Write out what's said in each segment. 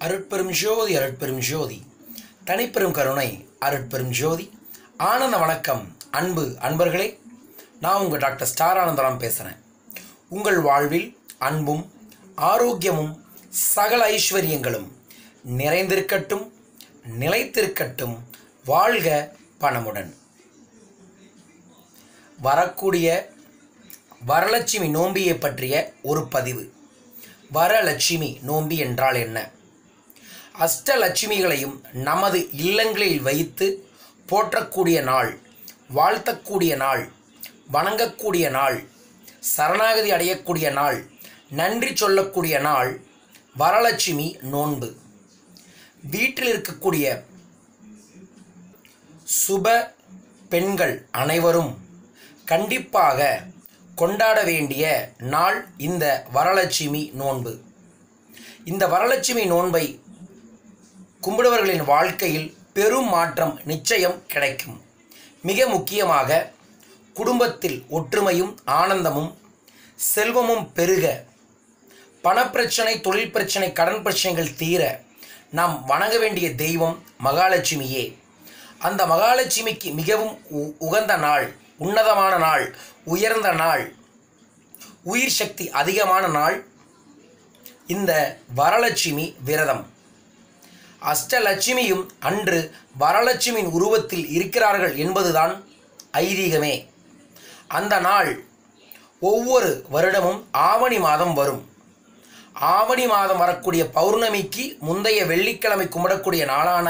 அருட்பெரும் ஜோதி அருட்பெரும் ஜோதி தனிப்பெரும் கருணை அருட்பெரும் ஜோதி ஆனந்த வணக்கம் அன்பு அன்பர்களே. நான் உங்கள் டாக்டர் ஸ்டார் ஆனந்தராம் பேசுகிறேன். உங்கள் வாழ்வில் அன்பும் ஆரோக்கியமும் சகல ஐஸ்வர்யங்களும் நிறைந்திருக்கட்டும், நிலைத்திருக்கட்டும். வாழ்க பணமுடன். வரக்கூடிய வரலட்சுமி நோம்பியை பற்றிய ஒரு பதிவு. வரலட்சுமி நோம்பி என்றால் என்ன? அஷ்டலட்சுமிகளையும் நமது இல்லங்களில் வைத்து போற்றக்கூடிய நாள், வாழ்த்தக்கூடிய நாள், வணங்கக்கூடிய நாள், சரணாகதி அடையக்கூடிய நாள், நன்றி சொல்லக்கூடிய நாள் வரலட்சுமி நோன்பு. வீட்டில் இருக்கக்கூடிய சுப பெண்கள் அனைவரும் கண்டிப்பாக கொண்டாட வேண்டிய நாள் இந்த வரலட்சுமி நோன்பு. இந்த வரலட்சுமி நோன்பை கும்பிடுவர்களின் வாழ்க்கையில் பெரும் மாற்றம் நிச்சயம் கிடைக்கும். மிக முக்கியமாக குடும்பத்தில் ஒற்றுமையும் ஆனந்தமும் செல்வமும் பெருக, பணப்பிரச்சனை, தொழில் பிரச்சனை, கடன் பிரச்சனைகள் தீர நாம் வணங்க வேண்டிய தெய்வம் மகாலட்சுமியே. அந்த மகாலட்சுமிக்கு மிகவும் உகந்த நாள், உன்னதமான நாள், உயர்ந்த நாள், உயிர் சக்தி அதிகமான நாள் இந்த வரலட்சுமி விரதம். அஷ்டலட்சுமியும் அன்று வரலட்சுமியின் உருவத்தில் இருக்கிறார்கள் என்பதுதான் ஐதீகமே. அந்த நாள் ஒவ்வொரு வருடமும் ஆவணி மாதம் வரும். ஆவணி மாதம் வரக்கூடிய பௌர்ணமிக்கு முந்தைய வெள்ளிக்கிழமை கும்பிடக்கூடிய நாளான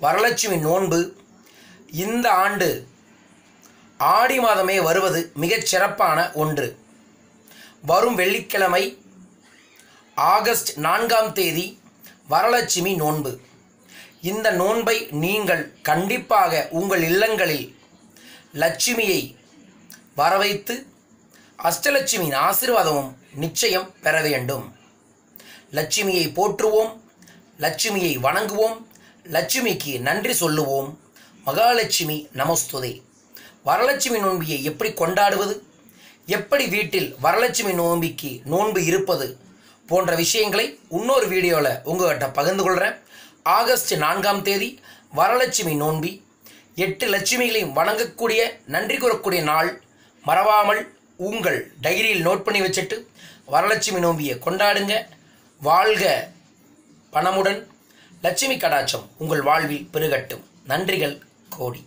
வரலட்சுமி நோன்பு இந்த ஆண்டு ஆடி மாதமே வருவது மிகச் சிறப்பான ஒன்று. வரும் வெள்ளிக்கிழமை ஆகஸ்ட் 4ஆம் தேதி வரலட்சுமி நோன்பு. இந்த நோன்பை நீங்கள் கண்டிப்பாக உங்கள் இல்லங்களில் லட்சுமியை வரவைத்து அஷ்டலட்சுமியின் ஆசீர்வாதமும் நிச்சயம் பெற வேண்டும். லட்சுமியை போற்றுவோம், லட்சுமியை வணங்குவோம், லட்சுமிக்கு நன்றி சொல்லுவோம். மகாலட்சுமி நமஸ்துதே. வரலட்சுமி நோன்பியை எப்படி கொண்டாடுவது, எப்படி வீட்டில் வரலட்சுமி நோம்பிக்கு நோன்பு இருப்பது போன்ற விஷயங்களை இன்னொரு வீடியோவில் உங்கள்கிட்ட பகிர்ந்து கொள்கிறேன். ஆகஸ்ட் 4ஆம் தேதி வரலட்சுமி நோன்பி. 8 லட்சுமிகளையும் வணங்கக்கூடிய, நன்றி கூறக்கூடிய நாள். மறவாமல் உங்கள் டைரியில் நோட் பண்ணி வச்சுட்டு வரலட்சுமி நோம்பியை கொண்டாடுங்க. வாழ்க பணமுடன். லட்சுமி கடாட்சம் உங்கள் வாழ்வில் பெருகட்டும். நன்றிகள் கோடி.